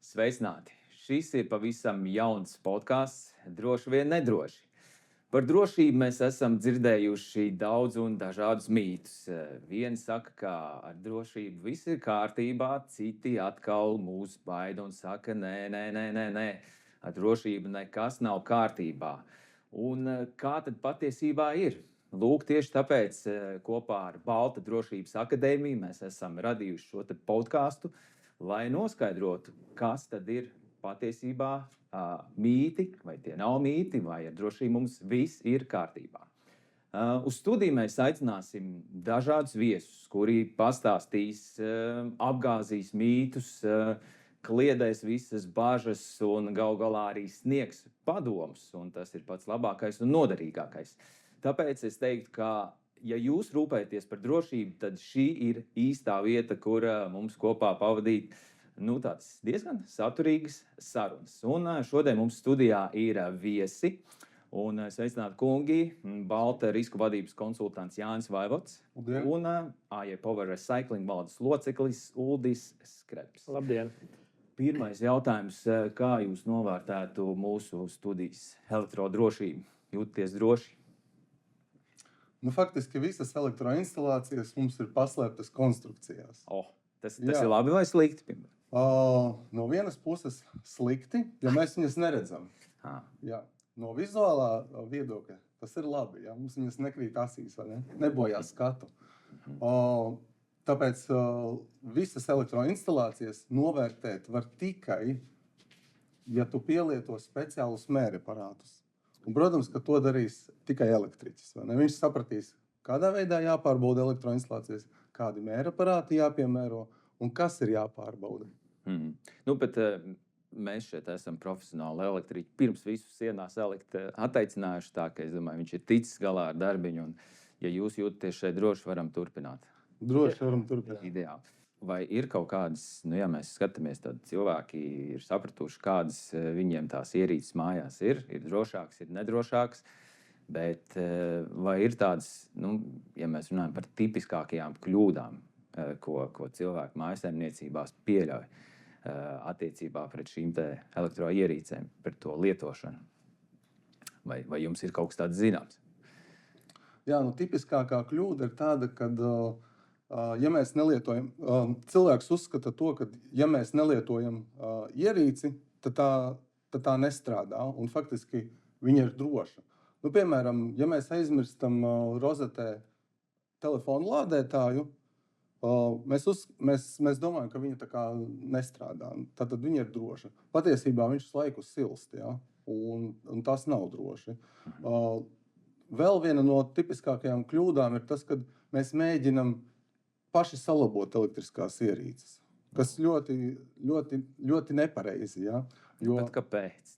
Sveicināti! Šis ir pavisam jauns podkāsts, droši vien nedroši. Par drošību mēs esam dzirdējuši daudz un dažādus mītus. Vieni saka, ka ar drošību viss ir kārtībā, citi atkal mūs baida un saka, nē, ar drošību nekas nav kārtībā. Un kā tad patiesībā ir? Lūk, tieši tāpēc kopā ar Balta drošības akadēmiju mēs esam radījuši šo podkāstu, lai noskaidrotu, kas tad ir patiesībā mīti, vai tie nav mīti, vai ar drošību mums viss ir kārtībā. Uz studiju mēs aicināsim dažādus viesus, kuri pastāstīs, apgāzīs mītus, kliedēs visas bažas un gal galā arī sniegs padomus, un tas ir pats labākais un noderīgākais. Tāpēc es teiktu, ka ja jūs rūpēties par drošību, tad šī ir īstā vieta, kur mums kopā pavadīt tāds diezgan saturīgas sarunas. Un šodien mums studijā ir viesi. Un sveicināti kungi, Balta risku vadības konsultants Jānis Vaivots un AJ Power Recycling valdes loceklis Uldis Skrebs. Labdien! Pirmais jautājums, kā jūs novērtētu mūsu studijas elektrodrošību? Jūties droši? Faktiski visas elektroinstalācijas mums ir paslēptas konstrukcijās. Tas ir labi vai slikti? No vienas puses slikti, ja mēs viņas neredzam. Jā. No vizuālā viedokļa tas ir labi. Ja? Mums viņas nekrīt asīs, vai ne? Nebojās skatu. Tāpēc visas elektroinstalācijas novērtēt var tikai, ja tu pielieto speciālus mēraparātus. Un, protams, ka to darīs tikai elektriķis. Viņš sapratīs, kādā veidā jāpārbauda elektroinstalācijas, kādi mēraparāti jāpiemēro un kas ir jāpārbauda. Bet mēs šeit esam profesionāli elektriķi. Pirms visus sienās atteicinājuši tā, ka es domāju, viņš ir ticis galā ar darbiņu. Un, ja jūs jūtaties šeit droši, varam turpināt. Droši varam turpināt. Ideāli. Vai ir kaut kādas, ja mēs skatāmies, tad cilvēki ir sapratuši, kādas viņiem tās ierīces mājās ir drošākas, ir nedrošākas, bet vai ir tādas, ja mēs runājam par tipiskākajām kļūdām, ko cilvēki mājsaimniecībās pieļauj attiecībā pret šīm te elektroierīcēm, pret to lietošanu? Vai jums ir kaut kas tāds zināms? Jā, tipiskākā kļūda ir tāda, kad ja mēs nelietojam, cilvēks uzskata to, ka ja mēs nelietojam ierīci, tad tā nestrādā un faktiski viņa ir droša. Piemēram, ja mēs aizmirstam rozetē telefonu lādētāju, mēs domājam, ka viņa tā kā nestrādā. Tad viņa ir droša. Patiesībā viņš laiku silst, ja? un tas nav droši. Vēl viena no tipiskākajām kļūdām ir tas, kad mēs mēģinam paši salabot elektriskās ierīces, kas ļoti nepareizi. Ja? Bet kāpēc?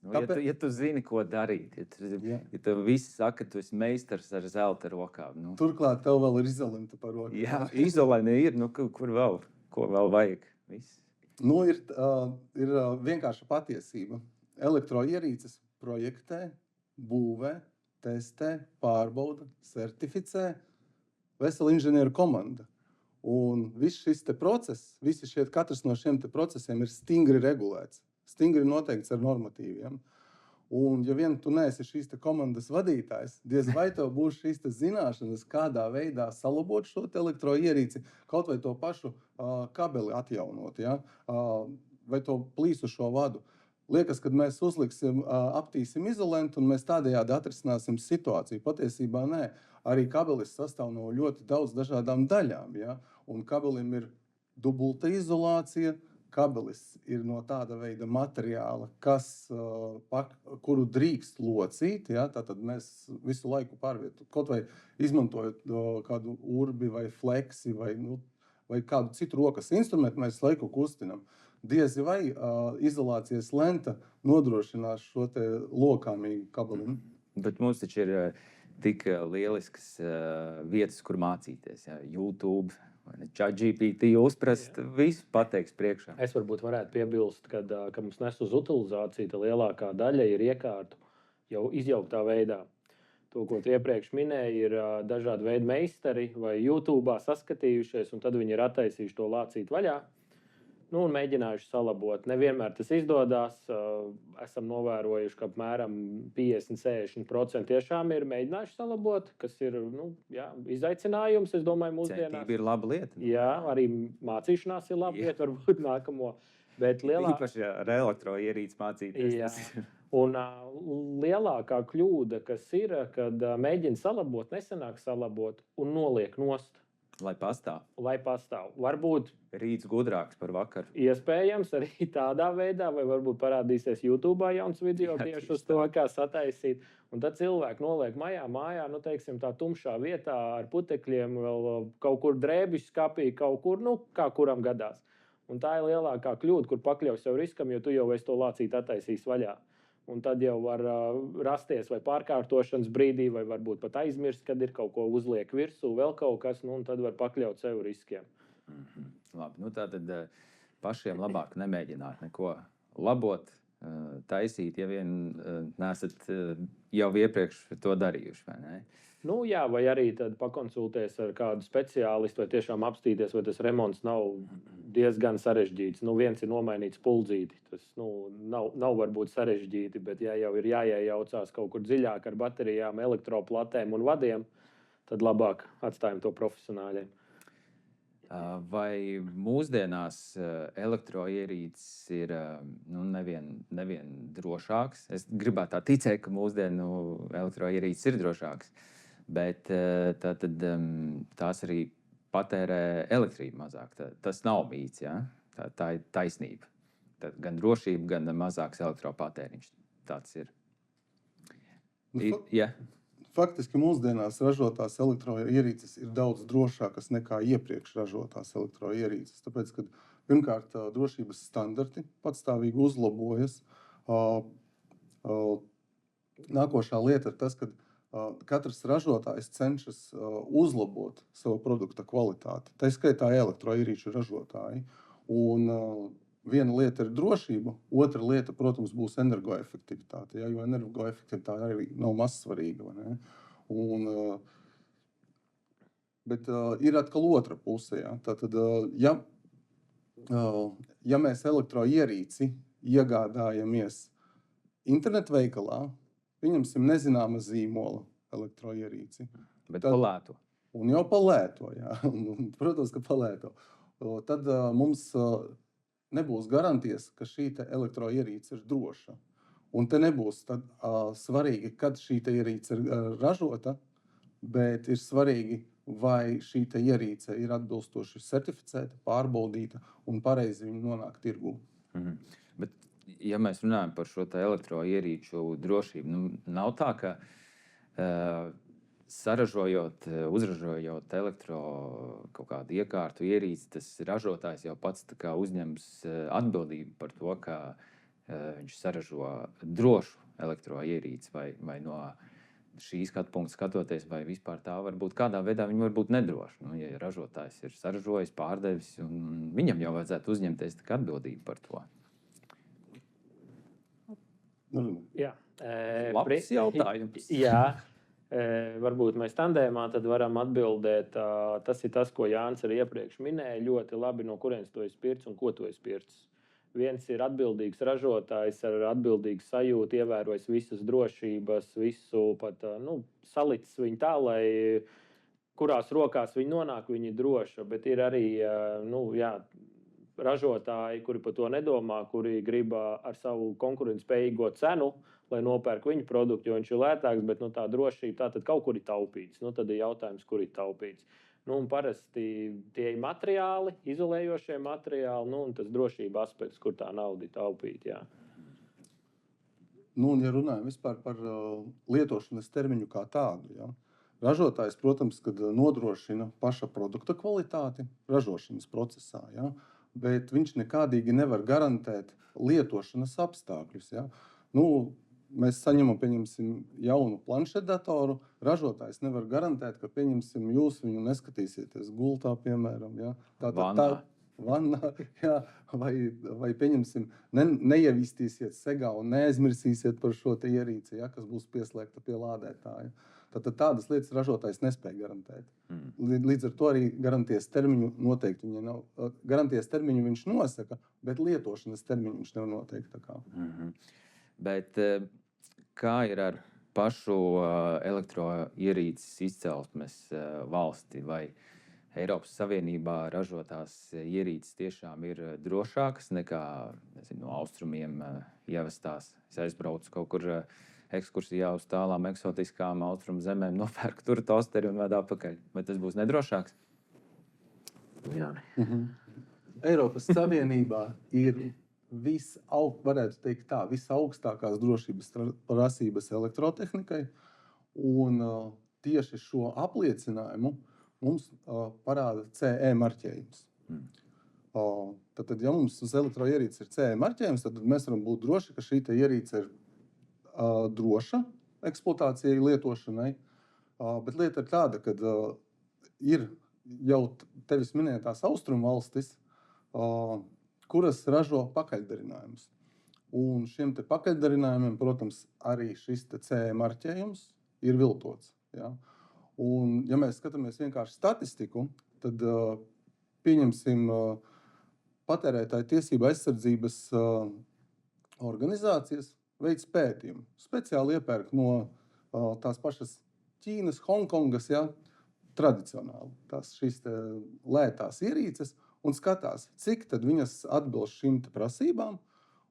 Ja tu zini, ko darīt, ja tu visi saka, ka tu esi meistars ar zelta rokām. Turklāt tev vēl ir izolenta par rokām. Jā, izolēni ir, kur vēl, ko vēl vajag? Viss. Ir vienkārša patiesība. Elektroierīces projektē, būvē, testē, pārbauda, certificē vesela inženieru komanda. Un viss šis process, katrs no šiem procesiem ir stingri regulēts, stingri noteikts ar normatīviem. Un, ja vien tu neesi šīs komandas vadītājs, diez vai tev būs šīs zināšanas, kādā veidā salabot šo elektroierīci, kaut vai to pašu kabeli atjaunot, ja? Vai to plīsušo vadu. Liekas, kad mēs uzliksim, aptīsim izolentu un mēs tādējādi atrisināsim situāciju. Patiesībā nē. Arī kabelis sastāv no ļoti daudz dažādām daļām. Ja? Un kabelim ir dubulta izolācija. Kabelis ir no tāda veida materiāla, kuru drīkst locīt. Ja? Tātad mēs visu laiku pārvietojam. Kaut vai izmantojot kādu urbi vai fleksi vai kādu citu rokas instrumentu, mēs laiku kustinam. Diezi vai izolācijas lenta nodrošinās šo te lokāmīgu kabeli. Bet mums taču ir tik lieliskas vietas, kur mācīties. Ja? YouTube, ChatGPT uzprast, visu pateiks priekšā. Es varētu piebilst, ka mums nes uz utilizāciju, tā lielākā daļa ir iekārtu jau izjauktā veidā. To, ko tu iepriekš minēji, ir dažādi veidi meistari vai YouTube saskatījušies, un tad viņi ir attaisījuši to lācīt vaļā. Nu, un mēģinājuši salabot. Nevienmēr tas izdodas. Esam novērojuši, ka apmēram 50–60% tiešām ir mēģinājuši salabot, kas ir izaicinājums, es domāju, mūsdienās. Centība ir laba lieta. Jā, arī mācīšanās ir laba lieta, varbūt nākamo. Bet Īpaši ar elektroierīci mācīties. Jā. Un lielākā kļūda, kas ir, kad mēģina salabot, nesanāk salabot un noliek nost. Lai pastāv. Varbūt rīts gudrāks par vakaru. Iespējams arī tādā veidā, vai varbūt parādīsies YouTube jauns video tieši uz to, kā sataisīt. Un tad cilvēki noliek mājā, nu, teiksim, tā tumšā vietā ar putekļiem, vēl kaut kur drēbis skapī, kaut kur, nu, kā kuram gadās. Un tā ir lielākā kļūda, kur pakļauj sev riskam, jo tu jau esi to lācīti attaisījis vaļā. Un tad jau var rasties vai pārkārtošanas brīdī, vai varbūt pat aizmirst, kad ir kaut ko uzliek virsū, vēl kaut kas, nu, un tad var pakļaut sev riskiem. Labi, nu tātad pašiem labāk nemēģināt neko labot, taisīt, ja vien nesat jau iepriekš to darījuši, vai ne? Nu, jā, vai arī tad pakonsultēties ar kādu speciālistu, vai tiešām apstīties, vai tas remonts nav diezgan sarežģīts. Nu, viens ir nomainīt spuldzīti. Tas nav varbūt sarežģīti, bet ja jau ir jāiejaucās kaut kur dziļāk ar baterijām, elektroplatēm un vadiem, tad labāk atstājam to profesionāļiem. Vai mūsdienās elektroierīces ir nevien drošāks? Es gribētu tā ticēt, ka mūsdienu elektroierīces ir drošāks. Bet tās arī patērē elektrību mazāk. Tas nav mīts, ja? Tā ir taisnība. Tad gan drošība, gan mazāks elektropatēriņš. Tāds ir. Faktiski mūsdienās ražotās elektroierīces ir daudz drošākas nekā iepriekš ražotās elektroierīces. Tāpēc, ka pirmkārt drošības standarti patstāvīgi uzlabojas. Nākošā lieta ir tas, ka katrs ražotājs cenšas uzlabot savu produkta kvalitāti. Tā skaitā elektroierīču ražotāji. Un viena lieta ir drošība, otra lieta, protams, būs energoefektivitāte. Ja? Jo energoefektivitāte arī nav mazsvarīga. Bet ir atkal otra puse. Ja? Tātad, ja mēs elektroierīci iegādājamies internetveikalā, pieņemsim nezināma zīmola elektroierīci. Bet palēto. Un jau palēto, jā. Protams, ka palēto. Tad mums nebūs garantijas, ka šī elektroierīce ir droša. Un te nebūs tad, svarīgi, kad šī ierīce ir ražota, bet ir svarīgi, vai šī ierīce ir atbilstoši certificēta, pārbaudīta un pareizi viņa nonāk tirgū. Bet, ja mēs runājam par šo elektroierīču drošību, nav tā, ka uzražojot kaut kādu iekārtu ierīci, tas ražotājs jau pats uzņems atbildību par to, ka viņš saražo drošu elektroierīci, vai no šī skatu punkta skatoties, vai vispār tā varbūt kādā veidā viņa var būt nedroša. Ja ražotājs ir saražojis, pārdevis, un viņam jau vajadzētu uzņemties atbildību par to. Jā. Labs jautājums. Jā. Varbūt mēs tandēmā tad varam atbildēt. Tas ir tas, ko Jānis arī iepriekš minēja. Ļoti labi, no kurienes to ir pircis un ko to ir pircis. Viens ir atbildīgs ražotājs ar atbildīgu sajūtu, ievērojis visas drošības, visu pat salicis viņu tā, lai kurās rokās viņi nonāk, viņi ir droši. Bet ir arī ražotāji, kuri par to nedomā, kuri grib ar savu konkurētspējīgo cenu, lai nopērk viņu produktu, jo viņš ir lētāks, bet tā drošība tā tad kaut kur ir taupīts. Tad ir jautājums, kur ir taupīts. Un parasti tie ir materiāli, izolējošie materiāli, un tas drošība aspekts, kur tā nauda ir taupīta. Ja runājam vispār par lietošanas termiņu kā tādu, ja? Ražotājs, protams, kad nodrošina paša produkta kvalitāti ražošanas procesā, ja? Bet viņš nekādīgi nevar garantēt lietošanas apstākļus. Ja? Mēs saņemam, pieņemsim, jaunu planšetdatoru. Ražotājs nevar garantēt, ka, pieņemsim, jūs viņu neskatīsieties gultā, piemēram. Ja? Vannā, jā, vai pieņemsim, neievīstīsiet segā un neaizmirsīsiet par šo ierīci, ja, kas būs pieslēgta pie lādētāja. Tad tādas lietas ražotājs nespēja garantēt. Līdz ar to arī garantijas termiņu noteikti viņai nav. Garantijas termiņu viņš nosaka, bet lietošanas termiņu viņš nevar noteikt. Bet kā ir ar pašu elektroierīces izcelsmes valsti? Vai Eiropas Savienībā ražotās ierīces tiešām ir drošākas nekā no austrumiem ievestās? Es aizbraucu kaut kur ekskursijā uz tālām eksotiskām austrumu zemēm, nopērku tur tosteri un vedu atpakaļ. Vai tas būs nedrošāks? Jā. Eiropas Savienībā ir varētu teikt tā, visaugstākās drošības prasības elektrotehnikai. Un tieši šo apliecinājumu mums parāda CE marķējums. Tad, ja mums uz elektroierīces ir CE marķējums, tad mēs varam būt droši, ka šī ierīce ir droša eksploatācijai, lietošanai. Bet lieta ir tāda, ka ir jau tevis minētās austrumu valstis, kuras ražo pakaļdarinājumus. Un šiem te pakaļdarinājumiem, protams, arī šis CE marķējums ir viltots. Ja? Un, ja mēs skatāmies vienkārši statistiku, tad pieņemsim patērētāju tiesību aizsardzības organizācijas veids pētījumu. Speciāli iepērk no tās pašas Ķīnas, Hongkongas, ja, tradicionāli šīs lētās ierīces un skatās, cik tad viņas atbilst šīm prasībām.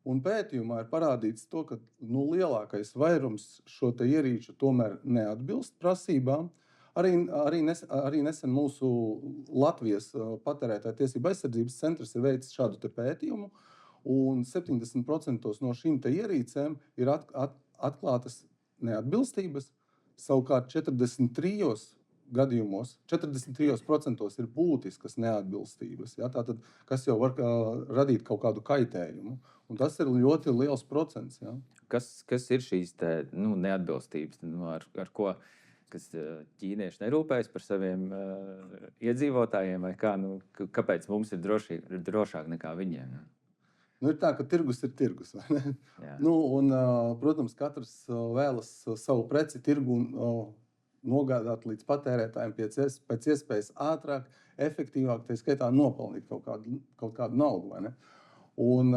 Un pētījumā ir parādīts to, ka lielākais vairums šo ierīču tomēr neatbilst prasībām. Arī nesen mūsu Latvijas patērētāju tiesību aizsardzības centrs ir veicis šādu pētījumu. Un 70% no šīm ierīcēm ir atklātas neatbilstības. Savukārt 43% ir būtiskas neatbilstības. Ja? Tātad, kas jau var radīt kaut kādu kaitējumu. Un tas ir ļoti liels procents. Ja? Kas ir šīs neatbilstības? Ar ko ķīnieši nerūpējas par saviem iedzīvotājiem? Vai kā? Kāpēc mums ir drošāk nekā viņiem? Ir tā, ka tirgus ir tirgus. Protams, katrs vēlas savu preci tirgu nogādāt līdz patērētājiem pēc iespējas ātrāk, efektīvāk, tā skaitā nopelnīt kaut kādu naudu. Vai ne? Un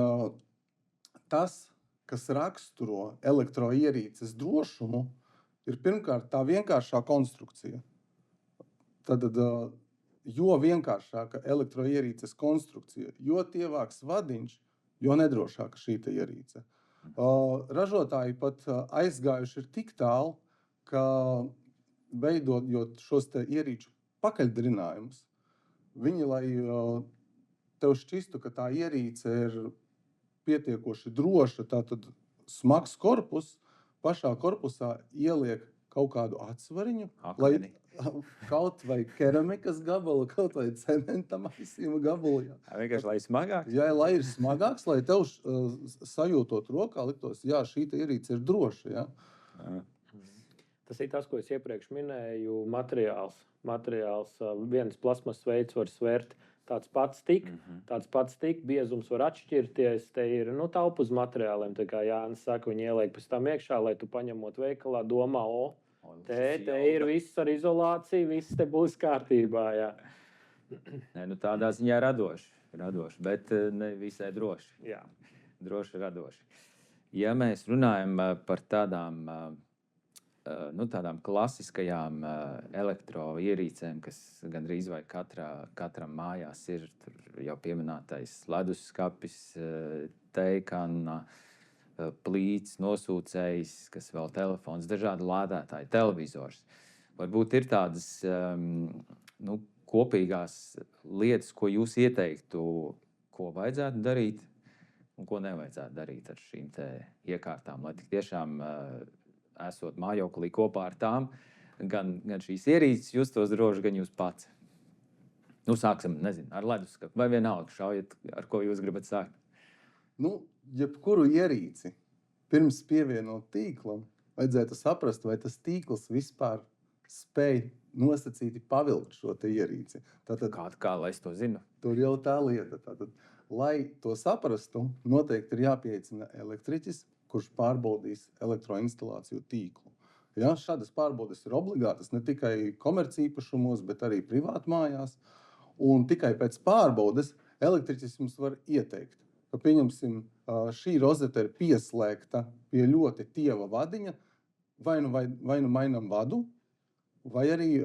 tas, kas raksturo elektroierīces drošumu, ir pirmkārt tā vienkāršā konstrukcija. Tad, jo vienkāršāka elektroierīces konstrukcija, jo tievāks vadiņš, jo nedrošāka šī ierīce. Ražotāji pat aizgājuši ir tik tālu, ka veidojot šos ierīču pakaļdarinājumus, viņi, lai tev šķistu, ka tā ierīce ir pietiekoši droša, tātad smags korpus, pašā korpusā ieliek kaut kādu atsvariņu, lai kaut vai keramikas gabalu, kaut vai cementa maisījuma gabalu. Vienkārši, lai smagāks? Jā, lai ir smagāks, lai tev sajūtot rokā liktos, jā, šī ierīce ir droša. Ja? Tas ir tas, ko es iepriekš minēju, materiāls. Viens plasmas veids var svert tāds pats tik, biezums var atšķirties. Te ir taupa uz materiāliem, tā kā Jānis saka, viņi ieliek pēc tam iekšā, lai tu paņemot veikalā, domā, te ir viss ar izolāciju, viss te būs kārtībā. Jā. Tādā ziņā radoši, bet ne visai droši. Jā. Droši radoši. Ja mēs runājam par tādām klasiskajām elektroierīcēm, kas gandrīz vai katram mājās ir, tur jau pieminētais leduskapis, teikana, plīts, nosūcējs, kas vēl telefons, dažādi lādētāji, televizors. Varbūt ir tādas kopīgās lietas, ko jūs ieteiktu, ko vajadzētu darīt un ko nevajadzētu darīt ar šīm iekārtām, lai tik tiešām esot mājoklī kopā ar tām, gan šīs ierīces justos droši, gan jūs pats. Sāksim, ar leduskapu, vai vienalga šaujiet, ar ko jūs gribat sākt. Jebkuru ierīci pirms pievienot tīklam, vajadzētu saprast, vai tas tīkls vispār spēj nosacīti pavilkt šo ierīci. Tātad, kā lai es to zinu? Tur jau tā lieta. Tātad, lai to saprastu, noteikti ir jāpieaicina elektriķis, kurš pārbaudīs elektroinstalāciju tīklu. Ja, šādas pārbaudes ir obligātas ne tikai komercīpašumos, bet arī privātmājās. Un tikai pēc pārbaudes elektriķis jums var ieteikt, ka, pieņemsim, šī rozete ir pieslēgta pie ļoti tieva vadiņa, vai nu mainam vadu, vai arī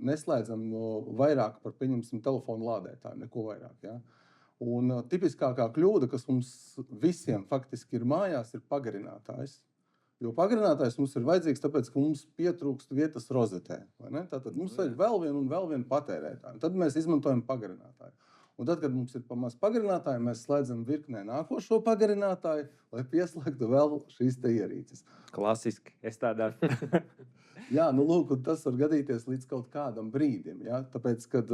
neslēdzam vairāk par, pieņemsim, telefonu lādētāju, neko vairāk. Ja? Un tipiskākā kļūda, kas mums visiem faktiski ir mājās, ir pagarinātājs. Jo pagarinātājs mums ir vajadzīgs, tāpēc, ka mums pietrūkst vietas rozetē. Tātad mums vajag vēl vienu patērētāju. Tad mēs izmantojam pagarinātāju. Un tad, kad mums ir pamaz pagarinātāji, mēs slēdzam virknē nākošo pagarinātāju, lai pieslēgtu vēl šīs te ierīces. Klasiski, es tā daru. Jā, nu lūk, tas var gadīties līdz kaut kādam brīdim. Ja? Tāpēc, kad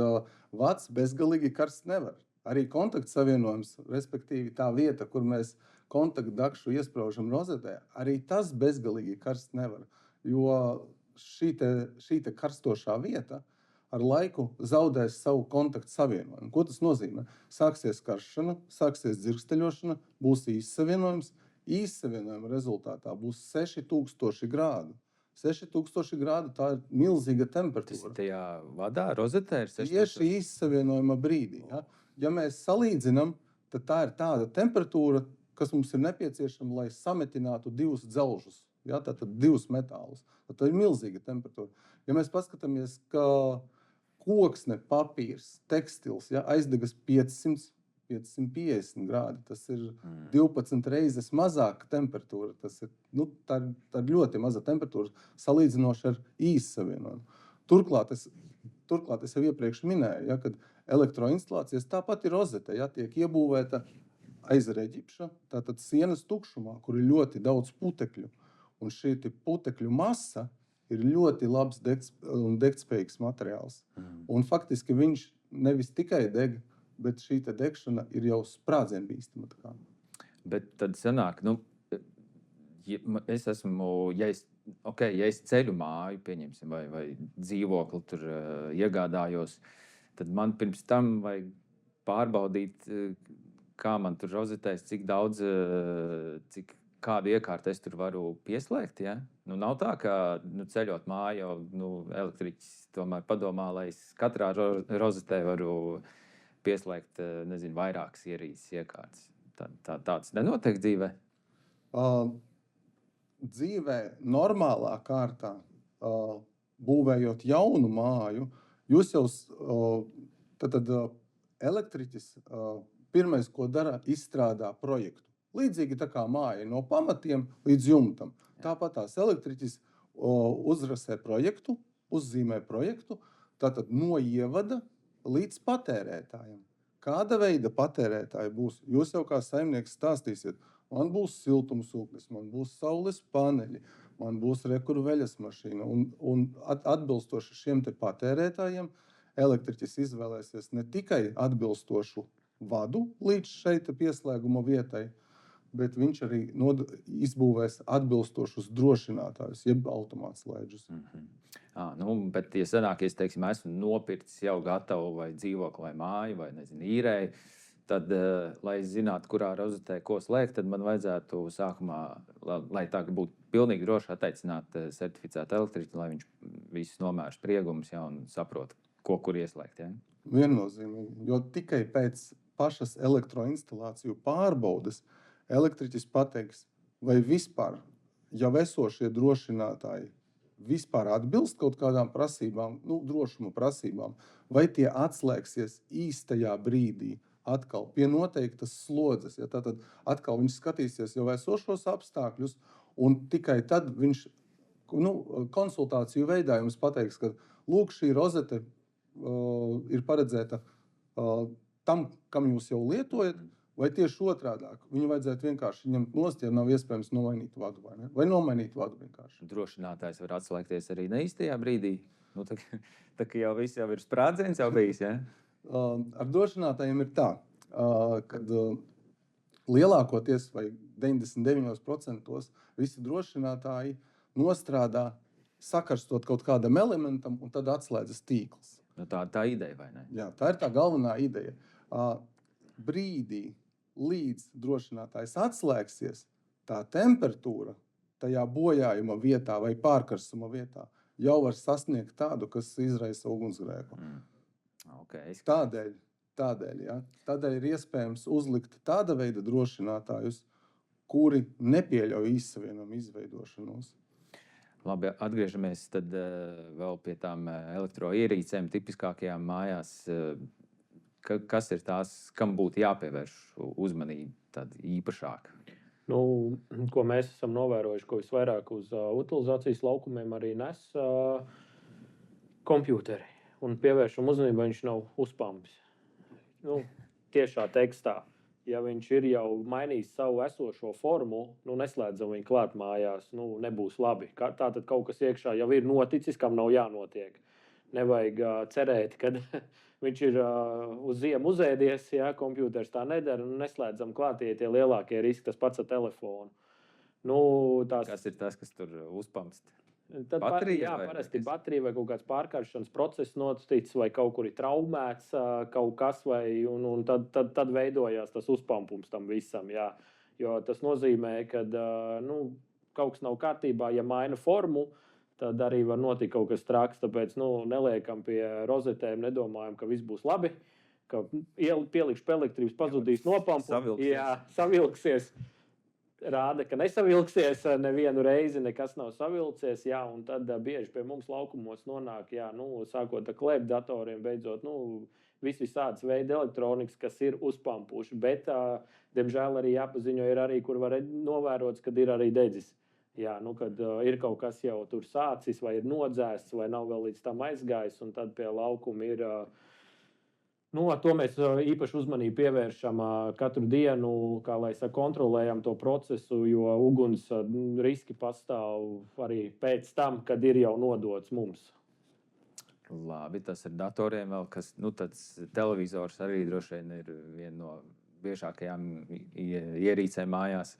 vads bezgalīgi karsts nevar. Arī kontaktsavienojums, respektīvi tā vieta, kur mēs kontaktdakšu iespraužam rozetē, arī tas bezgalīgi karsts nevar. Jo šī te karstošā vieta ar laiku zaudēs savu kontaktu savienojumu. Ko tas nozīmē? Sāksies karšana, sāksies dzirksteļošana, būs īssavienojums. Īssavienojuma rezultātā būs 6000 grādu. 6000 grādu, tā ir milzīga temperatūra. Tas ir tajā vadā, rozetē ir 6000? Tieši īssavienojuma brīdī. Ja mēs salīdzinām, tad tā ir tāda temperatūra, kas mums ir nepieciešama, lai sametinātu divus dzelžus. Ja, tātad divus metālus. Tā ir milzīga temperatūra. Ja mēs paskatāmies, ka koksne, papīrs, tekstils, ja, aizdegas 500-550 grādi, tas ir 12 reizes mazāka temperatūra. Tā ir ļoti maza temperatūra salīdzinoši ar īssavienojumu. Turklāt es jau iepriekš minēju, ja, kad elektroinstalācijas tāpat ir rozete, ja, tiek iebūvēta aiz reģipša, tātad sienas tukšumā, kur ir ļoti daudz putekļu. Un šī putekļu masa ir ļoti labs un degtspējīgs materiāls. Un faktiski viņš nevis tikai deg, bet šī degšana ir jau sprādzienbīstama. Bet tad sanāk, es esmu, ja es ceļu māju, pieņemsim, vai dzīvokli tur iegādājos, tad man pirms tam vajag pārbaudīt, kā man tur rozetēs, cik daudz, kādu iekārtu es tur varu pieslēgt. Ja? Nav tā, ka ceļot māju, elektriķis tomēr padomā, lai es katrā rozetē varu pieslēgt, nezinu, vairākas ierīces iekārtas. Tāds nenotiek dzīvē? Dzīvē normālā kārtā, būvējot jaunu māju, jūs jau elektriķis pirmais, ko dara, izstrādā projektu. Līdzīgi tā kā māja no pamatiem līdz jumtam. Tāpat tās elektriķis uzrasē projektu, uzzīmē projektu, tātad no ievada līdz patērētājiem. Kāda veida patērētāji būs? Jūs jau kā saimnieks stāstīsiet, man būs siltumsūknis, man būs saules paneļi, man būs rekurveļas mašīna. Un atbilstoši šiem te patērētājiem elektriķis izvēlēsies ne tikai atbilstošu vadu līdz šeit pieslēguma vietai, bet viņš arī izbūvēs atbilstošus drošinātājus, jeb automātslēdžus. Bet, ja sanāk, teiksim, esmu nopircis jau gatavu vai dzīvokli, vai māju, vai īrēju, tad, lai zinātu, kurā rozetē ko slēgt, tad man vajadzētu sākumā, lai tā būtu pilnīgi droši atteicināt certificētu elektriķi, lai viņš visus nomērs spriegumus un saprot, kur ieslēgt. Ja? Viennozīmīgi, jo tikai pēc pašas elektroinstalāciju pārbaudes elektriķis pateiks, vai vispār jau esošie drošinātāji vispār atbilst kaut kādām prasībām, drošuma prasībām, vai tie atslēgsies īstajā brīdī, atkal pie noteiktas slodzes. Ja, tātad atkal viņš skatīsies jau esošos apstākļus, un tikai tad viņš konsultāciju veidā jums pateiks, ka lūk, šī rozete ir paredzēta tam, kam jūs jau lietojat, vai tieši otrādāk. Viņu vajadzētu vienkārši ņemt nost, ja nav iespējams nomainīt vadu. Vai nomainīt vadu vienkārši. Drošinātājs var atslēgties arī neīstajā brīdī. Tā kā jau viss jau ir sprādziens jau bijis, ja? Ar drošinātājiem ir tā, kad lielākoties vai 99% visi drošinātāji nostrādā sakarstot kaut kādam elementam un tad atslēdzas tīkls. Tā ideja, vai ne? Jā, tā ir tā galvenā ideja. Brīdī, līdz drošinātājs atslēgsies, tā temperatūra tajā bojājuma vietā vai pārkarsuma vietā jau var sasniegt tādu, kas izraisa ugunsgrēku. Okay. Tādēļ ir iespējams uzlikt tāda veida drošinātājus, kuri nepieļauj izsavienojumu izveidošanos. Labi, atgriežamies tad vēl pie tām elektroierīcēm tipiskākajām mājās. Kas ir tās, kam būtu jāpievērš uzmanība tad īpašāk? Nu, ko mēs esam novērojuši, ko visvairāk uz utilizācijas laukumiem arī nes kompjuteri. Un pievēršam uzmanību, vai viņš nav uzpampis. Nu, tiešā tekstā. Ja viņš ir jau mainījis savu esošo formu, neslēdzam viņu klāt mājās, nebūs labi. Tātad kaut kas iekšā jau ir noticis, kam nav jānotiek. Nevajag cerēt, ka viņš ir uz ziemu uzēdies, ja kompjuters tā nedara, neslēdzam klāt, tie lielākie riski, tas pats ar telefonu. Kas ir tas, kas tur uzpamst? Tad parasti baterija vai kaut kāds pārkāršanas process noticis, vai kaut kur ir traumēts kaut kas, un tad veidojās tas uzpampums tam visam. Jā. Jo tas nozīmē, ka kaut kas nav kārtībā, ja maina formu, tad arī var notikt kaut kas traks. Tāpēc neliekam pie rozetēm, nedomājam, ka viss būs labi, ka pielikšu pie elektrības, pazudīs nopampu. Savilksies. Rāda, ka nesavilksies nevienu reizi, nekas nav savilcies, un tad bieži pie mums laukumos nonāk, sākot ar klēpdatoriem, beidzot, visādas veida elektronikas, kas ir uzpampuši, bet, diemžēl, arī jāpaziņo ir arī, kur var novērots, kad ir arī dedzis. Kad ir kaut kas jau tur sācis, vai ir nodzēsts, vai nav vēl līdz tam aizgājis, un tad pie laukuma ir... Ar to mēs īpaši uzmanību pievēršam katru dienu, kā lai saka, kontrolējam to procesu, jo uguns riski pastāv arī pēc tam, kad ir jau nodots mums. Labi, tas ir datoriem vēl, kas, tāds televizors arī droši vien ir viena no biežākajām ierīcēm mājās.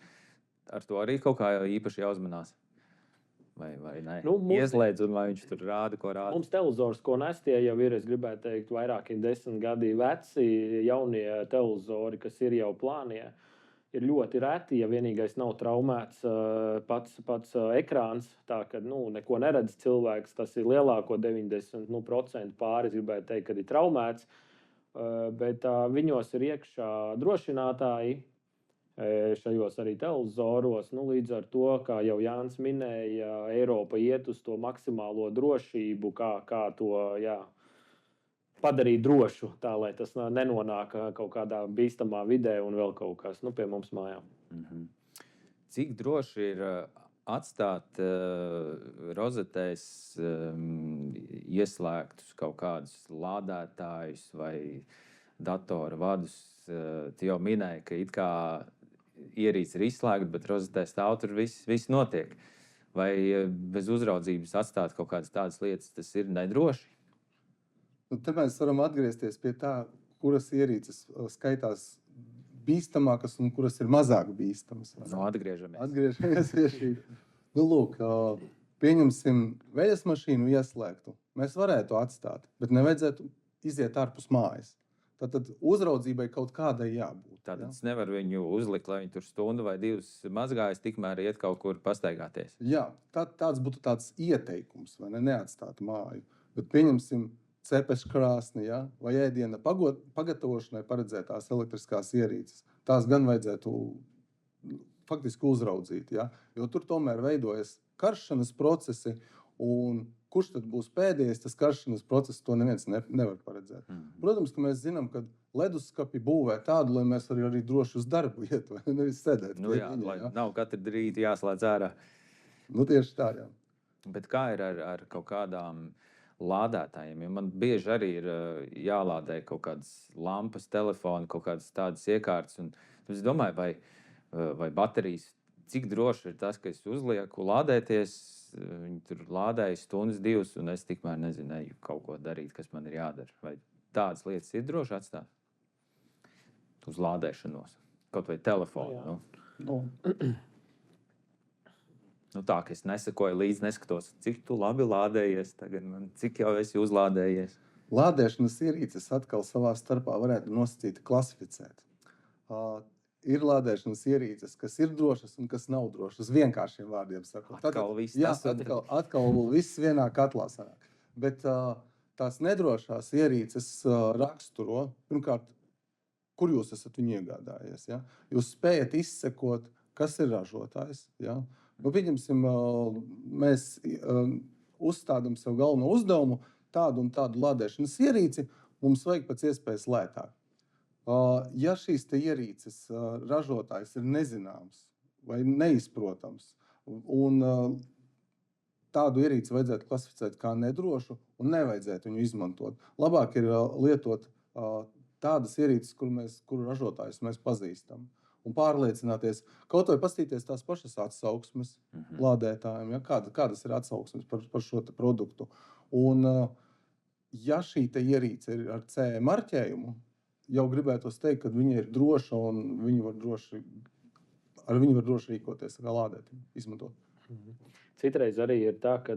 Ar to arī kaut kā īpaši jāuzmanās. Vai ne? Ieslēdz, un lai viņš tur rāda, ko rāda. Mums televizors, ko nes, tie jau ir, es gribētu teikt, vairāki 10 gadi veci, jaunie televizori, kas ir jau plānie, ir ļoti reti, ja vienīgais nav traumēts pats ekrāns, tā ka neko neredz cilvēks, tas ir lielāko 90% pāri, es gribētu teikt, kad ir traumēts, bet viņos ir iekšā drošinātāji, šajos arī televizoros. Līdz ar to, kā jau Jānis minēja, Eiropa iet uz to maksimālo drošību, kā to padarīt drošu, tā lai tas nenonāk kaut kādā bīstamā vidē un vēl kaut kas pie mums mājām. Cik droši ir atstāt rozetēs ieslēgtus kaut kādus lādētājus vai datora vadus? Tu jau minēji, ka it kā ierīce ir izslēgta, bet rozetē stāv tur viss notiek. Vai bez uzraudzības atstāt kaut kādas tādas lietas, tas ir nedroši? Te mēs varam atgriezties pie tā, kuras ierīces skaitās bīstamākas un kuras ir mazāk bīstamas. Atgriežamies pie šī. Lūk, pieņemsim veļas mašīnu ieslēgtu. Mēs varētu atstāt, bet nevajadzētu iziet ārpus mājas. Tad uzraudzībai kaut kādai jābūt. Tātad es nevaru viņu uzlikt, lai viņi tur stundu vai divas mazgājas, tikmēr iet kaut kur pastaigāties. Jā, tāds būtu tāds ieteikums, vai neatstāt māju. Bet pieņemsim cepešu krāsni, vai ēdiena pagatavošanai paredzētās elektriskās ierīces. Tās gan vajadzētu faktiski uzraudzīt, jo tur tomēr veidojas karšanas procesi, un kurš tad būs pēdējais, tas karšanas process, to neviens nevar paredzēt. Protams, ka mēs zinām, ka leduskapi būvē tādu, lai mēs arī droši uz darbu iet, vai nevis sēdēt. Lai nav katru rītu jāslēdz ārā. Tieši tā, jā. Bet kā ir ar kaut kādām lādētājiem? Jo man bieži arī ir jālādē kaut kādas lampas, telefoni, kaut kādas tādas iekārtas. Un es domāju, vai baterijas, cik droši ir tas, ka es uzlieku lādēties, viņi tur lādēja stundas, divas, un es tikmēr nezināju kaut ko darīt, kas man ir jādara. Vai tādas lietas ir droši atstāt uz lādēšanos? Kaut vai telefonu. Tā, ka es nesakoju līdzi, neskatos, cik tu labi lādējies tagad, cik jau esi uzlādējies. Lādēšanas ierīces atkal savā starpā varētu nosacīt klasificēt. ir lādēšanas ierīces, kas ir drošas un kas nav drošas. Vienkāršiem vārdiem sakot. Atkal viss jā, tas atkal viss vienā katlā sanāk. Bet tās nedrošās ierīces raksturo, pirmkārt, kur jūs esat viņu iegādājies. Ja? Jūs spējat izsekot, kas ir ražotājs. Ja? Nu, pieņemsim, mēs uzstādam sev galveno uzdevumu, tādu un tādu lādēšanas ierīci, mums vajag pēc iespējas lētāk. Ja šīs te ierīces ražotājs ir nezināms vai neizprotams, un tādu ierīci vajadzētu klasificēt kā nedrošu un nevajadzētu viņu izmantot. Labāk ir lietot tādas ierīces, kuru ražotājus mēs pazīstam. Un pārliecināties, kaut vai pastīties tās pašas atsauksmes lādētājiem, ja? Kādas ir atsauksmes par šo te produktu. Un ja šī te ierīce ir ar CE marķējumu, jau gribētos teikt, ka viņa ir droša un ar viņu var droši rīkoties, kā lādēt, izmantot. Citreiz arī ir tā, ka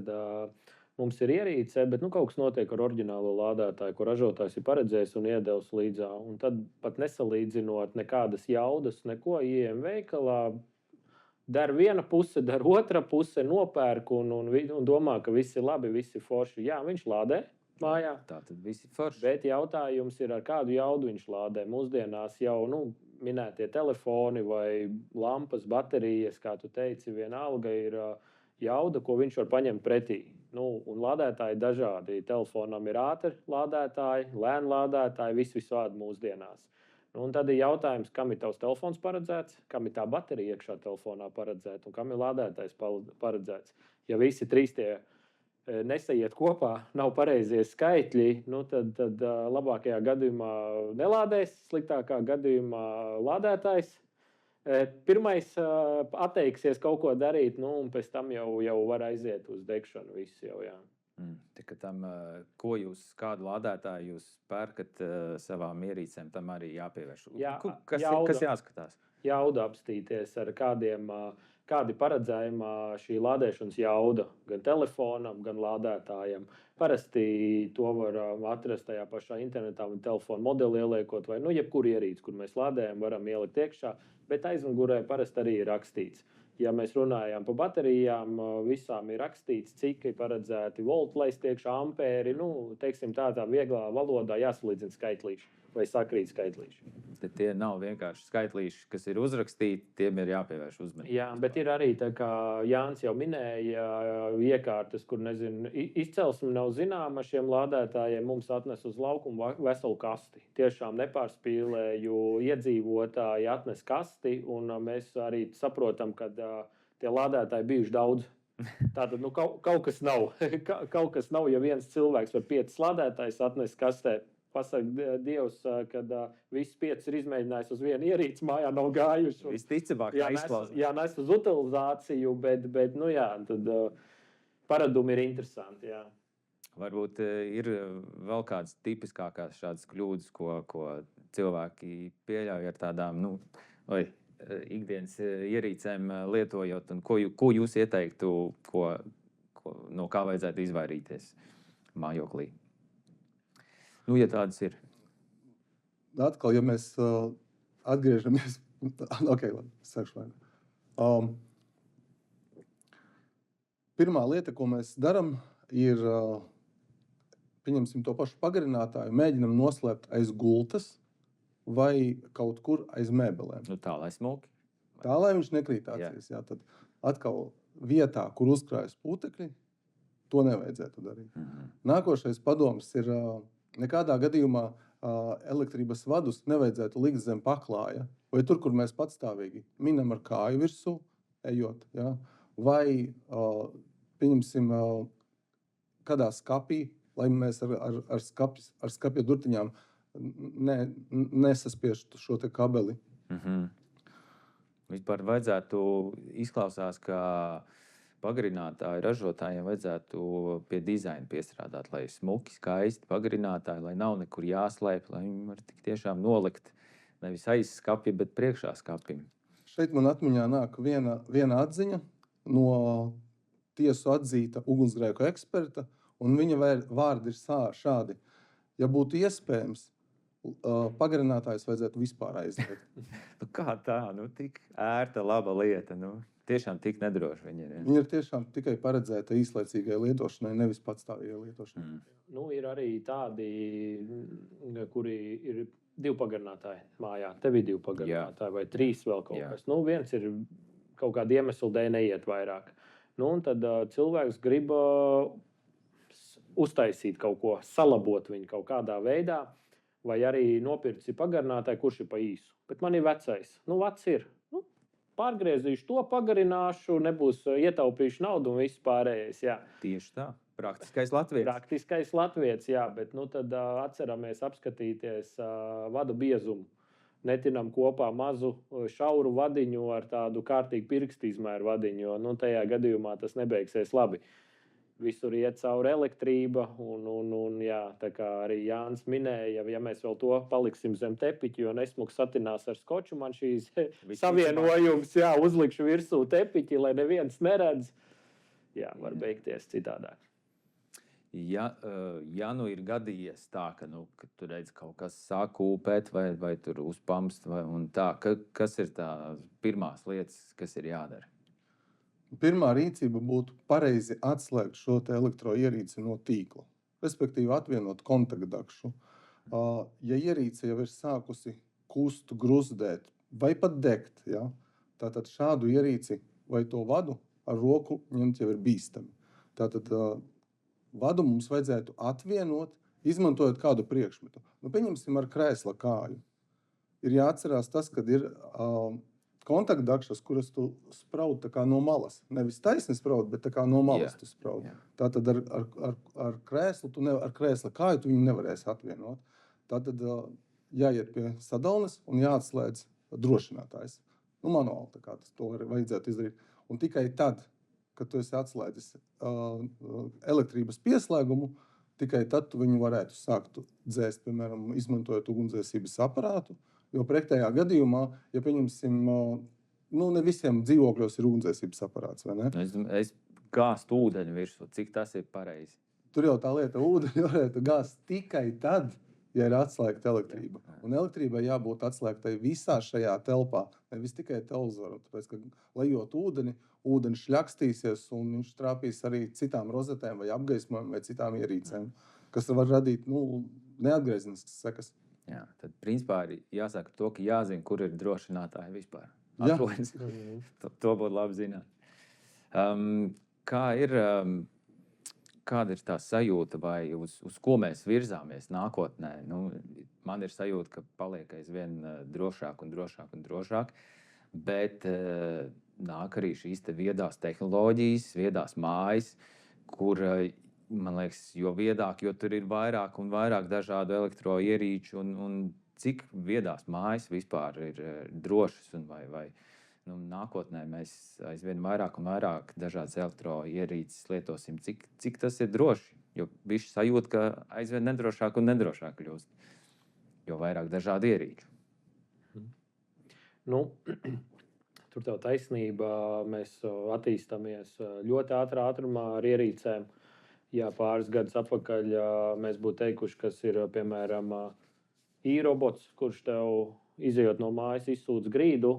mums ir ierīce, bet kaut kas notiek ar oriģinālo lādētāju, ko ražotājs ir paredzējis un iedevis līdzā. Un tad pat nesalīdzinot nekādas jaudas, neko, ieejam veikalā, dar viena puse, dar otra puse, nopērk un domā, ka viss ir labi, viss ir forši. Jā, viņš lādē mājā. Tā tad viss ir forši. Bet jautājums ir, ar kādu jaudu viņš lādē. Mūsdienās jau minētie telefoni vai lampas, baterijas, kā tu teici, vienalga ir jauda, ko viņš var paņemt pretī. Un lādētāji dažādi. Telefonam ir ātri lādētāji, lēni lādētāji, visādi mūsdienās. Un tad ir jautājums, kam ir tavs telefons paredzēts, kam ir tā baterija iekšā telefonā paredzēta un kam ir lādētājs paredzēts. Ja visi trīs tie nesaiet kopā, nav pareizie skaitļi, tad labākajā gadījumā nelādēs, sliktākā gadījumā lādētājs. Pirmais atteiksies kaut ko darīt, un pēc tam jau var aiziet uz degšanu viss jau, jā. Kādu lādētāju jūs pērkat savām ierīcēm, tam arī jāpievērš. Jā, kas jāskatās? Jauda apstīties ar kādi paredzējumā šī lādēšanas jauda gan telefonam, gan lādētājam. Parasti to var atrast tajā pašā internetā un telefonu modeli ieliekot vai jebkuru ierīci, kur mēs lādējam, varam ielikt iekšā, bet aizmugurē parasti arī ir rakstīts. Ja mēs runājam par baterijām, visām ir rakstīts, cik ir paredzēti volti laist iekšā, ampēri, teiksim tādā vieglā valodā jāsalīdzina skaitlīši vai sakrīt skaitlīši. Tad tie nav vienkārši skaitlīši, kas ir uzrakstīti, tiem ir jāpievērš uzmanība. Jā, bet ir arī, tā kā Jānis jau minēja, iekārtas, kur izcelsme nav zināma šiem lādētājiem, mums atnes uz laukumu veselu kasti. Tiešām nepārspīlēju, iedzīvotāji atnes kasti, un mēs arī saprotam, ka tie lādētāji bijuši daudz. Tātad kaut kas nav. Kaut kas nav, ja viens cilvēks vai 5 lādētājs atnes kastē. Pasaka Dievs, kad viss 5 ir izmēģinājis uz vienu ierīci, mājā nav gājuši. Visticamāk, tā izklausās. Jā, nes uz utilizāciju, bet tad paradumi ir interesanti, jā. Varbūt ir vēl kādas tipiskākās šādas kļūdas, ko cilvēki pieļauj ar tādām, ikdienas ierīcēm lietojot, un ko jūs ieteiktu, no kā vajadzētu izvairīties mājoklī? Ja tādas ir. Atkal, ja mēs atgriežamies... labi, sākšu vainu. Pirmā lieta, ko mēs daram, ir, pieņemsim to pašu pagarinātāju, mēģinam noslēpt aiz gultas vai kaut kur aiz mēbelēm. Tā, lai smuki. Tā, lai viņš nekrītācies. Jā, tad atkal vietā, kur uzkrājas putekļi, to nevajadzētu darīt. Nākošais padoms ir... Nekādā gadījumā elektrības vadus nevajadzētu likt zem paklāja, vai tur, kur mēs patstāvīgi minam ar kāju virsū, ejot, ja? Vai, pieņemsim, kādā skapī, lai mēs ar skapja durtiņām nesaspiestu šo te kabeli. Vispār vajadzētu, izklausās, ka pagarinātāju ražotājiem vajadzētu pie dizaina piestrādāt, lai smuki, skaisti pagarinātāji, lai nav nekur jāslēp, lai viņi var tik tiešām nolikt nevis aiz skapja, bet priekšā skapim. Šeit man atmiņā nāk viena atziņa no tiesu atzīta ugunsgrēku eksperta, un viņa vārdi ir šādi. Ja būtu iespējams, pagarinātājus vajadzētu vispār aizliegt. Nu, kā tā? Nu, tik ērta, laba lieta. Nu, tiešām tik nedroši viņi ir. Ja? Viņi ir tiešām tikai paredzēta īslaicīgai lietošanai, nevis patstāvīgai lietošanai. Nu, ir arī tādi, kuri ir 2 pagarinātāji mājā. Tev ir 2 pagarinātāji vai 3 vēl kaut kas. Nu, viens ir kaut kāda iemesla dēļ neiet vairāk. Nu, un tad cilvēks grib uztaisīt kaut ko, salabot viņu kaut kādā veidā, vai arī nopirkt pagarinātāju, kurš ir pa īsu. Bet man ir vecais. Nu, vecs ir. Nu, pārgriezīšu to, pagarināšu, nebūs ietaupīšu naudu un viss pārējais. Jā. Tieši tā. Praktiskais latvietis. Praktiskais latvietis, jā, bet nu, tad atceramies apskatīties vadu biezumu. Netinam kopā mazu šauru vadiņu ar tādu kārtīgu pirkstu izmēru vadiņu, jo nu, tajā gadījumā tas nebeigsies labi. Visur iet cauri elektrība, un jā, tā kā arī Jānis minēja, ja mēs vēl to paliksim zem tepiķa, jo nesmuks satinās ar skoču, man šīs savienojums, jā, uzlikšu virsū tepiķi, lai neviens neredz. Jā, var beigties citādāk. Ja nu ir gadījies tā, ka tu redzi kaut kas sāk kūpēt vai tur uzpamst, un tā, kas ir tā pirmās lietas, kas ir jādara? Pirmā rīcība būtu pareizi atslēgt šo elektroierīci no tīkla, respektīvi atvienot kontaktdakšu. Ja ierīce jau ir sākusi kust, gruzdēt vai pat degt, ja, tātad šādu ierīci vai to vadu ar roku ņemt jau ir bīstami. Tātad vadu mums vajadzētu atvienot, izmantojot kādu priekšmetu. Nu, pieņemsim ar krēsla kāju. Ir jāatcerās tas, kad ir kontaktdakšas, kuras tu spraud tā kā no malas. Nevis taisni spraud, bet tā kā no malas tu spraud. Tātad ar krēslu, ar krēsla kāju tu viņu nevarēsi atvienot. Tātad jāiet pie sadalnes un jāatslēdz drošinātājs. Nu, manuāli tā kā to vajadzētu izdarīt. Un tikai tad, kad tu esi atslēdzis elektrības pieslēgumu, tikai tad tu viņu varētu sākt dzēst, piemēram, izmantojot ugunsdzēsības aparātu. Jo pretējā gadījumā, ja pieņemsim, ne visiem dzīvokļos ir ugunsdzēsības aparāts, vai ne? Es gāstu ūdeņu virsū, cik tas ir pareizi? Tur jau tā lieta, ūdeņu varētu gāzt tikai tad, ja ir atslēgta elektrība. Un elektrībai jābūt atslēgtai visā šajā telpā, nevis tikai televizoram. Tāpēc, ka lejot ūdeni šļakstīsies un viņš trāpīs arī citām rozetēm vai apgaismojumiem vai citām ierīcēm, kas var radīt neatgriezeniskas sekas. Jā, tad principā ir jāsaka to, ka jāzina, kur ir drošinātāji vispār. Atrodas. To būtu labi zināt. Kāda ir tā sajūta vai uz ko mēs virzāmies nākotnē? Nu, man ir sajūta, ka paliek aizvien drošāk un drošāk un drošāk, bet nāk arī šīs te viedās tehnoloģijas, viedās mājas, kur man liekas, jo viedāk, jo tur ir vairāk un vairāk dažādu elektroierīču un cik viedās mājas vispār ir drošas un vai nākotnē mēs aizvien vairāk un vairāk dažādas elektroierīces lietosim, cik tas ir droši, jo bišķi sajūt, ka aizvien nedrošāk un nedrošāk kļūst, jo vairāk dažādu ierīču. Nu, tur tev taisnība, mēs attīstamies ļoti ātrumā ar ierīcēm. Jā, pāris gadus atpakaļ mēs būtu teikuši, kas ir, piemēram, e-robots, kurš tev izejot no mājas izsūdz grīdu,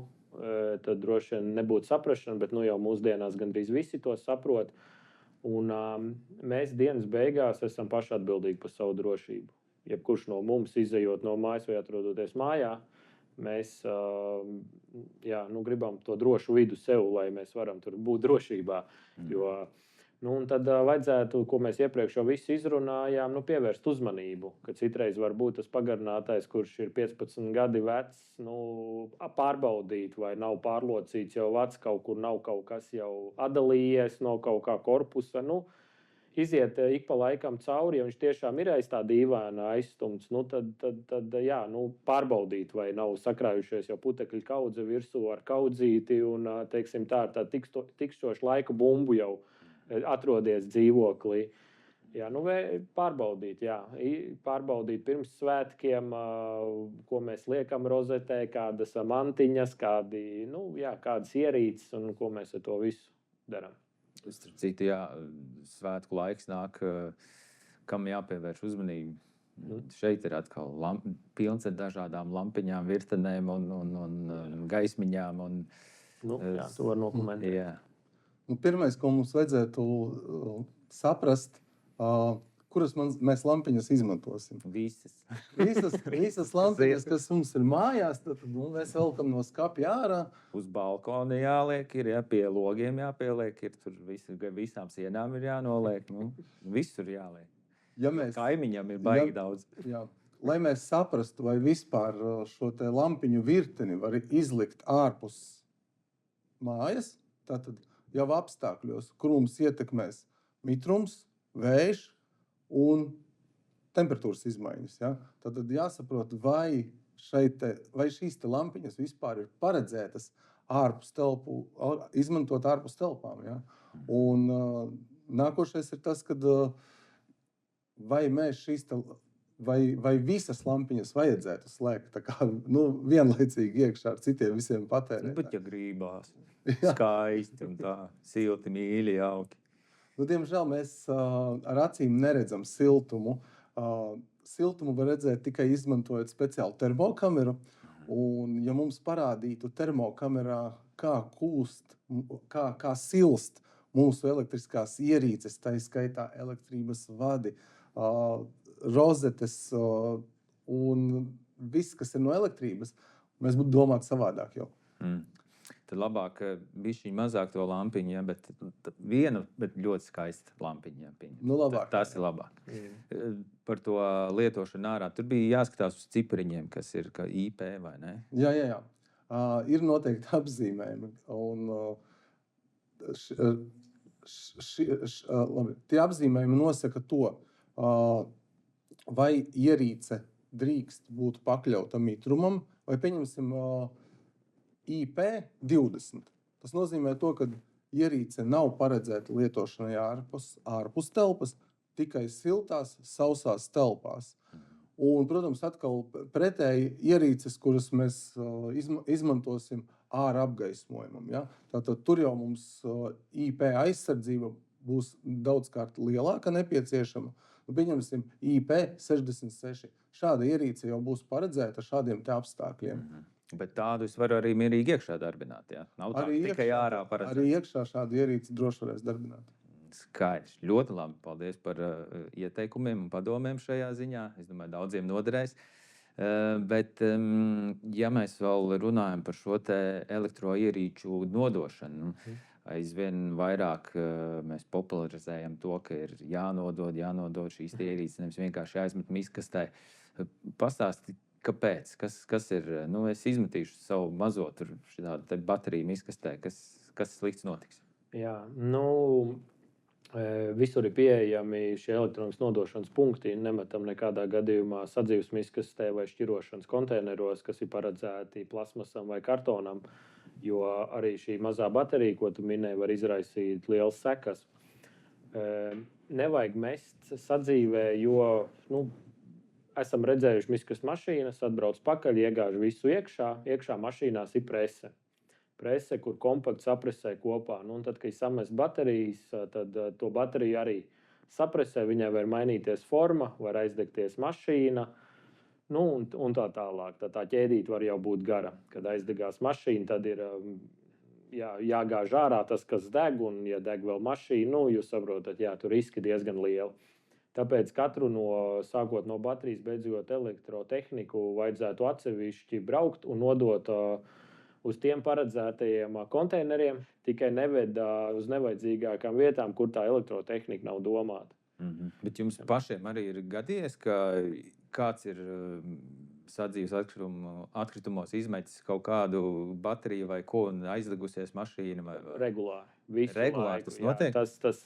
tad droši vien nebūtu saprašana, bet jau mūsdienās gandrīz visi to saprot. Un mēs dienas beigās esam paši atbildīgi par savu drošību. Jebkurš no mums izejot no mājas vai atrodoties mājā, mēs gribam to drošu vidu sev, lai mēs varam tur būt drošībā. Un tad vajadzētu, ko mēs iepriekš jau visi izrunājām, pievērst uzmanību, ka citreiz var būt tas pagarinātājs, kurš ir 15 gadi vecs, pārbaudīt, vai nav pārlocīts jau vecs, kaut kur nav kaut kas jau atdalījies no kaut kā korpusa. Iziet ik pa laikam cauri, ja viņš tiešām ir aiz tā dīvaina aizstumts, tad pārbaudīt, vai nav sakrājušies jau putekļu kaudze virsū ar kaudzīti un, teiksim, tā ir tā tikstoša laika bumbu jau atrodies dzīvoklī. Jā, pārbaudīt pirms svētkiem, ko mēs liekam rozetē, kādas mantiņas, kādas ierīces un ko mēs ar to visu darām. Starp citu, svētku laiks nāk, kam jāpievērš uzmanību. Šeit ir atkal pilns ar dažādām lampiņām, virtenēm un gaismiņām. Jā, to var nokomentēt. Jā. Pirmais, ko mums vajadzētu saprast, kuras mēs lampiņas izmantosim. Visas lampiņas, kas mums ir mājās, tad mēs velkam no skapja ārā. Uz balkona jāliek, pie logiem jāpieliek, tur visām sienām ir jānoliek. Visur jāliek. Kaimiņam ir baigi daudz. Jā. Lai mēs saprastu, vai vispār šo te lampiņu virteni var izlikt ārpus mājas, tātad jau apstākļos, kur mums ietekmēs mitrums, vējš un temperatūras izmaiņas. Ja? Tad jāsaprot, vai šīs te lampiņas vispār ir paredzētas izmantot ārpus telpām. Ja? Un nākošais ir tas, kad vai visas lampiņas vajadzētu slēgt tā kā vienlaicīgi iekšā ar citiem visiem patērētājiem. Bet ja gribās, skaisti un tā, silti, mīļi, jauki. Diemžēl mēs ar acīm neredzam siltumu. Siltumu var redzēt tikai izmantojot speciālu termokameru. Un ja mums parādītu termokamerā, kā kūst, kā silst mūsu elektriskās ierīces, tā skaitā elektrības vadi, rozetes un viss, kas ir no elektrības, mēs būtu domāt savādāk jau. Tad labāk bišķiņ mazāk to lampiņu, ja, bet ļoti skaista lampiņa. Tas ir labāk. Par to lietošanu ārā. Tur bija jāskatās uz cipariņiem, kas ir kā IP vai ne? Jā. Ir noteikti apzīmējumi. Un tie apzīmējumi nosaka to, vai ierīce drīkst būt pakļauta mitrumam, vai pieņemsim IP20. Tas nozīmē to, ka ierīce nav paredzēta lietošanai ārpus telpas, tikai siltās, sausās telpās. Un, protams, atkal pretēji ierīces, kuras mēs izmantosim ārā apgaismojumam. Ja? Tātad tur jau mums IP aizsardzība būs daudzkārt lielāka nepieciešama. Pieņemsim IP66. Šāda ierīce jau būs paredzēta šādiem te apstākļiem. Bet tādu es varu arī mierīgi iekšā darbināt. Ja? Nav tā, tikai ārā paredzēt. Arī iekšā šādu ierīci droši varēs darbināt. Skaidrs. Ļoti labi. Paldies par ieteikumiem un padomiem šajā ziņā. Es domāju, daudziem noderēs. Bet, ja mēs vēl runājam par šo te elektroierīču nodošanu, aizvien vairāk mēs popularizējam to, ka ir jānodod šīs ierīces, nevis vienkārši jāizmet miskastē. Pastāsti, kāpēc? Kas ir? Es izmetīšu savu mazo šādu bateriju miskastē. Kas slikts notiks? Jā, visur ir pieejami šie elektroniskas nodošanas punkti. Nemetam nekādā gadījumā sadzīves miskastē vai šķirošanas konteineros, kas ir paredzēti plasmasam vai kartonam. Jo arī šī mazā baterija, ko tu minēji, var izraisīt lielas sekas. Nevajag mest sadzīvē, jo esam redzējuši miskas mašīnas, atbrauc pakaļ, iegāž visu iekšā. Iekšā mašīnās ir prese. Prese, kur kompakts sapresē kopā. Un tad, kad samest baterijas, tad to bateriju arī sapresē. Viņai var mainīties forma, var aizdegties mašīna. Un tā tālāk. Tā ķēdīte var jau būt gara. Kad aizdegās mašīna, tad ir jāgāž ārā tas, kas deg, un ja deg vēl mašīna, jūs saprotat, tur riski diezgan lieli. Tāpēc katru sākot no baterijas, beidzot elektrotehniku, vajadzētu atsevišķi braukt un nodot uz tiem paredzētajiem konteineriem, tikai neved uz nevajadzīgākām vietām, kur tā elektrotehnika nav domāta. Bet jums pašiem arī ir gadījies, ka kāds ir sadzīves atkritumos izmetis kaut kādu bateriju vai ko un aizdegusies mašīna? Regulāri. Regulāri tas notiek? Tas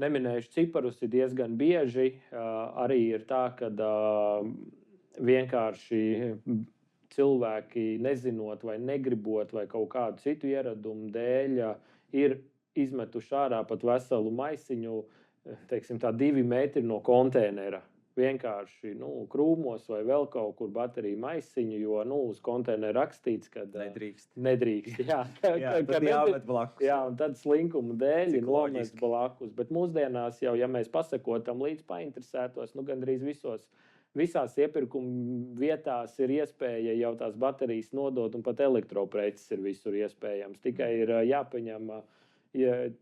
neminējuši ciparus ir diezgan bieži. Arī ir tā, ka vienkārši cilvēki nezinot vai negribot vai kaut kādu citu ieradumu dēļ ir izmetuši ārā pat veselu maisiņu, teiksim tā 2 metri no konteinera. vienkārši krūmos vai vēl kaut kur bateriju maisiņu, jo uz konteineru rakstīts, ka nedrīkst. Jā, tad jāmet blakus. Jā, un tad slinkuma dēļ Cik ir nomest blakus. Bet mūsdienās jau, ja mēs pasakotam līdz painteresētos, gandrīz visās iepirkuma vietās ir iespēja jau tās baterijas nodot, un pat elektropreces ir visur iespējams. Tikai ir jāpaņem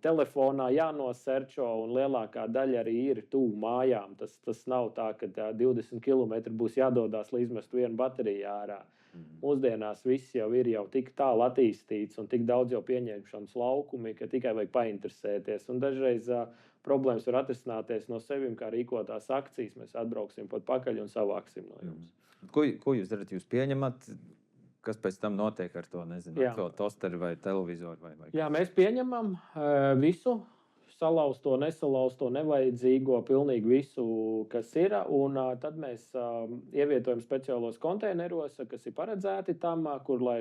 telefonā jānoserčo, un lielākā daļa arī ir tuvu mājām. Tas nav tā, ka 20 km būs jādodas, lai izmestu vienu bateriju ārā. Mūsdienās viss jau ir tik tālu attīstīts un tik daudz jau pieņemšanas laukumi, ka tikai vajag painteresēties. Un dažreiz problēmas var atrisināties no sevim, kā rīkotās akcijas. Mēs atbrauksim pat pakaļ un savāksim no jums. Ko jūs darat? Jūs pieņemat? Kas pēc tam notiek ar to, nezinu, tosteri vai televizoru? Vai... Jā, mēs pieņemam visu, salauzto, nesalauzto, nevajadzīgo, pilnīgi visu, kas ir. Un tad mēs ievietojam speciālos konteineros, kas ir paredzēti tam, kur, lai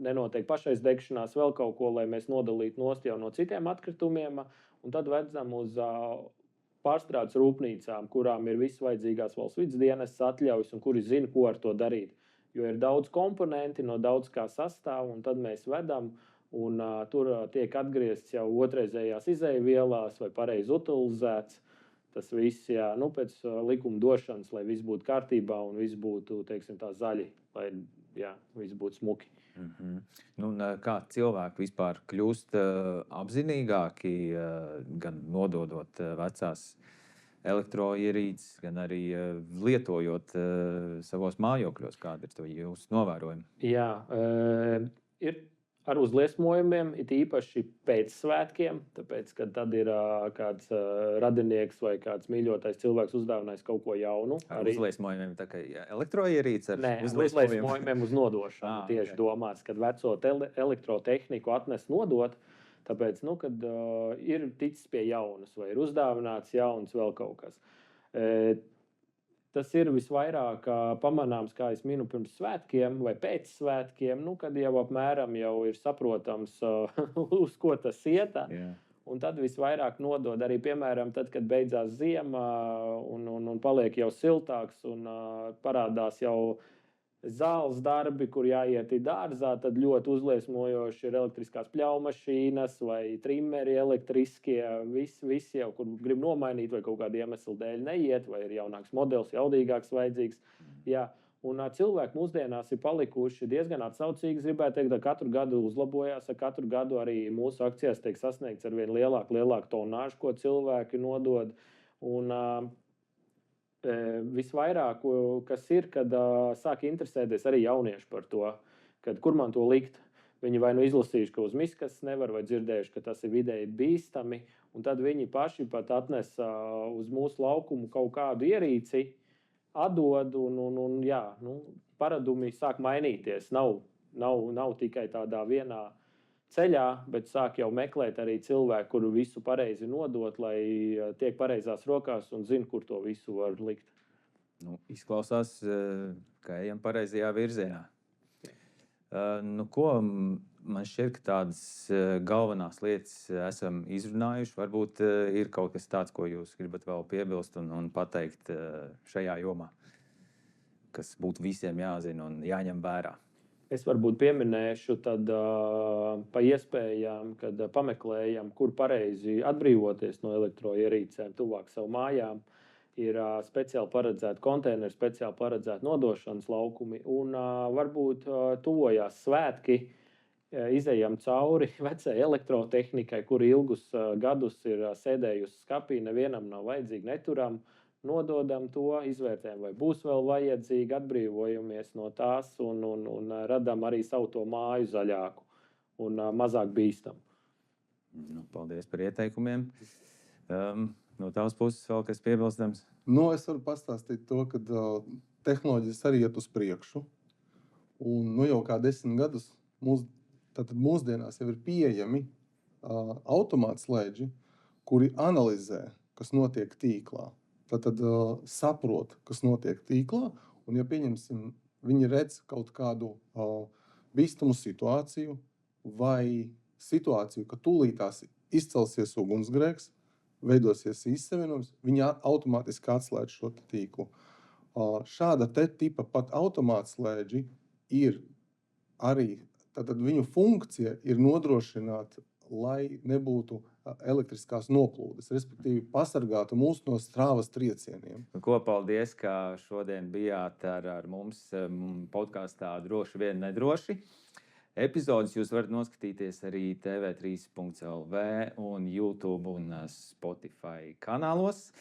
nenotiek pašais degšanās, vēl kaut ko, lai mēs nodalītu nost jau no citiem atkritumiem. Un tad vedzam uz pārstrādes rūpnīcām, kurām ir viss vajadzīgās valsts vides dienestas atļaujas un kuri zina, ko ar to darīt. Jo ir daudz komponenti, no daudz kā sastāv, un tad mēs vedam, un tur tiek atgriezts jau otrreizējās izejvielās vai pareizi utilizēts. Tas viss, pēc likuma došanas, lai viss būtu kārtībā un viss būtu, teiksim, tā zaļi, lai viss būtu smuki. Kā cilvēki vispār kļūst apzinīgāki, gan nododot vecās elektroierīces, gan arī lietojot savos mājokļos, kāda ir to jūsu novērojumi? Jā, ir ar uzliesmojumiem, it īpaši pēc svētkiem, tāpēc, kad tad ir kāds radinieks vai kāds mīļotais cilvēks uzdāvinājis kaut ko jaunu. Ar uzliesmojumiem tā kā elektroierīces? Nē, uzliesmojumiem uz nodošanu tieši domāts, kad veco elektrotehniku atnes nodot. Tāpēc, kad ir ticis pie jaunas, vai ir uzdāvināts jauns, vēl kaut kas. Tas ir visvairāk pamanāms, kā es minu, pirms svētkiem vai pēc svētkiem, kad jau apmēram jau ir saprotams, uz ko tas iet. Un tad visvairāk nodod arī, piemēram, tad, kad beidzās ziema un paliek jau siltāks un parādās jau zāles darbi, kur jāiet dārzā, tad ļoti uzliesmojoši ir elektriskās pļaumašīnas vai trimeri elektriskie. Visi jau, kur grib nomainīt vai kaut kādu iemeslu dēļ neiet, vai ir jaunāks modelis, jaudīgāks vajadzīgs. Jā. Un cilvēki mūsdienās ir palikuši diezgan atsaucīgi. Gribētu teikt, ka katru gadu uzlabojās, katru gadu arī mūsu akcijās tiek sasniegts ar vien lielāku tonāžu, ko cilvēki nodod. Un visvairāk, kas ir, kad sāk interesēties arī jaunieši par to, kur man to likt. Viņi vai nu izlasījuši, ka uz miskas nevar, vai dzirdējuši, ka tas ir vidēji bīstami, un tad viņi paši pat atnes uz mūsu laukumu kaut kādu ierīci, atdod, un paradumi sāk mainīties. Nav tikai tādā vienā ceļā, bet sāk jau meklēt arī cilvēku, kuru visu pareizi nodot, lai tiek pareizās rokās un zina, kur to visu var likt. Izklausās, ka ejam pareizajā virzienā. Ko man šķiet, ka tādas galvenās lietas esam izrunājuši? Varbūt ir kaut kas tāds, ko jūs gribat vēl piebilst un pateikt šajā jomā, kas būtu visiem jāzina un jāņem vērā. Es varbūt pieminēšu tad, pa iespējām, kad pameklējam, kur pareizi atbrīvoties no elektroierīcēm tuvāk savu mājām. Ir speciāli paredzēti konteineri, speciāli paredzēti nodošanas laukumi. Un varbūt tuvojās svētki, izejam cauri vecai elektrotehnikai, kur ilgus gadus ir sēdējusi skapī, nevienam nav vajadzīgi, neturam. Nododam to, izvērtējam, vai būs vēl vajadzīgi, atbrīvojamies no tās un radam arī savu to māju zaļāku un mazāk bīstam. Paldies par ieteikumiem. No tavas puses vēl kas piebilstams? Es varu pastāstīt to, ka tehnoloģijas arī iet uz priekšu. Un jau kā 10 gadus mūsdienās jau ir pieejami automātslēdži, kuri analizē, kas notiek tīklā. Tad saprot, kas notiek tīklā, un ja pieņemsim, viņi redz kaut kādu bīstamu situāciju vai situāciju, ka tūlītās izcelsies ugunsgrēks, veidosies izsavienojums, viņi automātiski atslēdz šo tīklu. Šāda tipa pat automātslēdži ir arī, tātad viņu funkcija ir nodrošināt, lai nebūtu elektriskās noplūdes, respektīvi pasargātu mūs no strāvas triecieniem. Ko paldies, ka šodien bijāt ar mums podkastā Droši vien nedroši. Epizodes jūs varat noskatīties arī tv3.lv un YouTube un Spotify kanālos.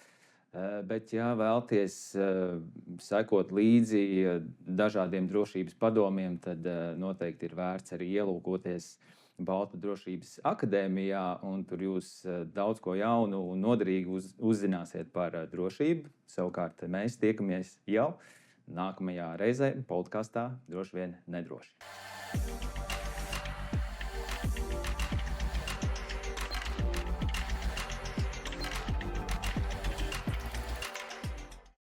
Bet, ja vēlties sekot līdzi dažādiem drošības padomiem, tad noteikti ir vērts arī ielūkoties Baltu drošības akadēmijā, un tur jūs daudz ko jaunu un noderīgu uzzināsiet par drošību. Savukārt mēs tiekamies jau nākamajā reizē podkastā Droši vien nedroši.